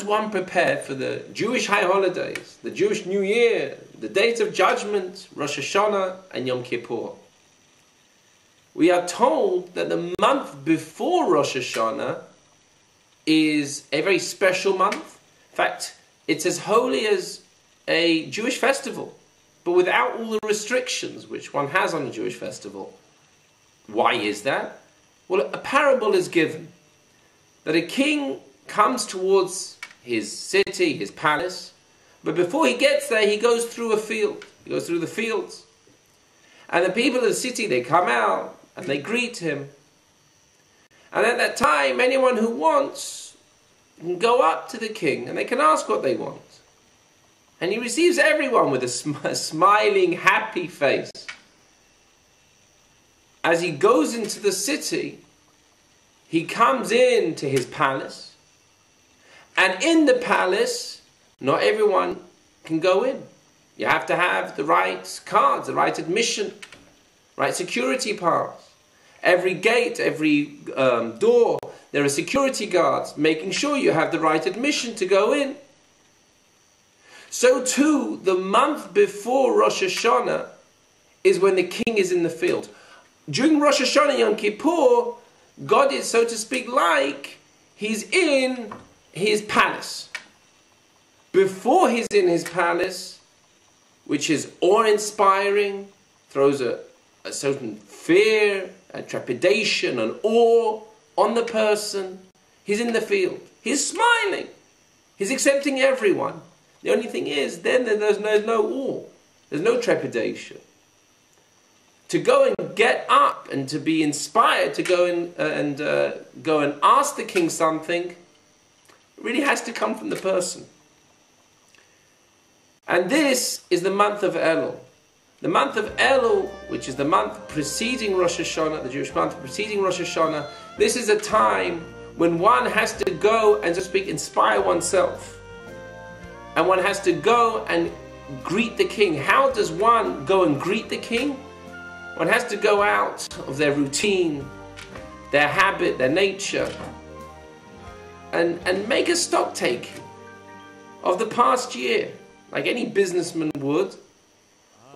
one prepared for the Jewish high holidays, the Jewish New Year, the Days of Judgment, Rosh Hashanah and Yom Kippur, we are told that the month before Rosh Hashanah is a very special month. In fact, it's as holy as a Jewish festival, but without all the restrictions which one has on a Jewish festival. Why is that? Well, a parable is given that a king comes towards his city, his palace, but before he gets there, he goes through a field. He goes through the fields. And the people of the city, they come out and they greet him. And at that time, anyone who wants can go up to the king and they can ask what they want. And he receives everyone with a smiling, happy face. As he goes into the city, he comes into his palace. And in the palace, not everyone can go in. You have to have the right cards, the right admission, right security pass. Every gate, every door, there are security guards making sure you have the right admission to go in. So too, the month before Rosh Hashanah is when the king is in the field. During Rosh Hashanah and Yom Kippur, God is, so to speak, like he's in his palace. Before he's in his palace, which is awe-inspiring, throws a certain fear, a trepidation, an awe on the person, he's in the field. He's smiling. He's accepting everyone. The only thing is, then there's no awe. There's no trepidation. To go and get up and to be inspired to go and ask the king something really has to come from the person. And this is the month of Elul. The month of Elul, which is the month preceding Rosh Hashanah, the Jewish month preceding Rosh Hashanah, this is a time when one has to go and, so to speak, inspire oneself. And one has to go and greet the king. How does one go and greet the king? One has to go out of their routine, their habit, their nature, and make a stock taking of the past year, like any businessman would.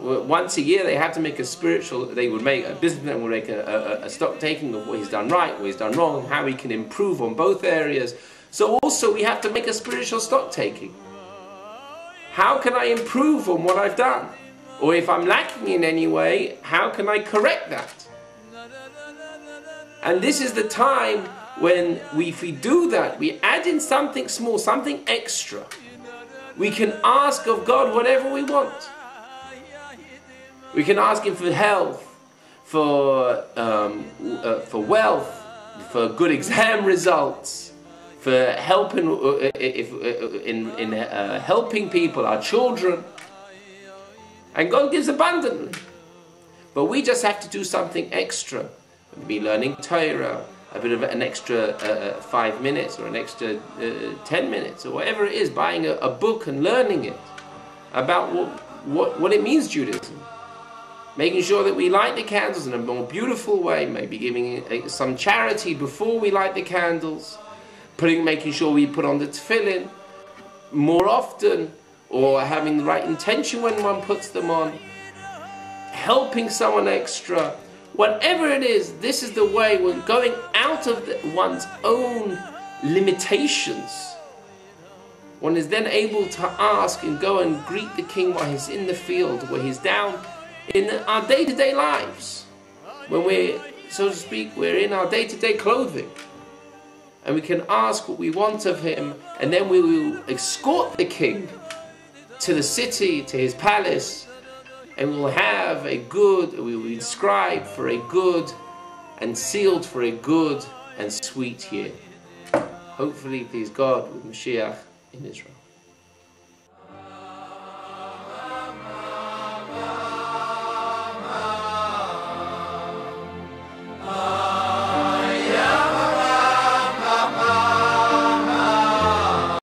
Once a year they have to make a businessman would make a stock taking of what he's done right, what he's done wrong, how he can improve on both areas. So also we have to make a spiritual stock taking. How can I improve on what I've done? Or if I'm lacking in any way, how can I correct that? And this is the time when if we do that, we add in something small, something extra. We can ask of God whatever we want. We can ask Him for health, for wealth, for good exam results, for helping in helping people, our children. And God gives abundantly. But we just have to do something extra. Maybe learning Torah, a bit of an extra 5 minutes or an extra 10 minutes or whatever it is, buying a book and learning it about what it means, Judaism. Making sure that we light the candles in a more beautiful way, maybe giving some charity before we light the candles, making sure we put on the tefillin more often, or having the right intention when one puts them on, helping someone extra, whatever it is, this is the way we're going out of one's own limitations. One is then able to ask and go and greet the king while he's in the field, where he's down in our day-to-day lives. When we're, so to speak, we're in our day-to-day clothing. And we can ask what we want of him, and then we will escort the king to the city, to his palace, and we will be inscribed for a good and sealed for a good and sweet year. Hopefully, please God, with Mashiach in Israel.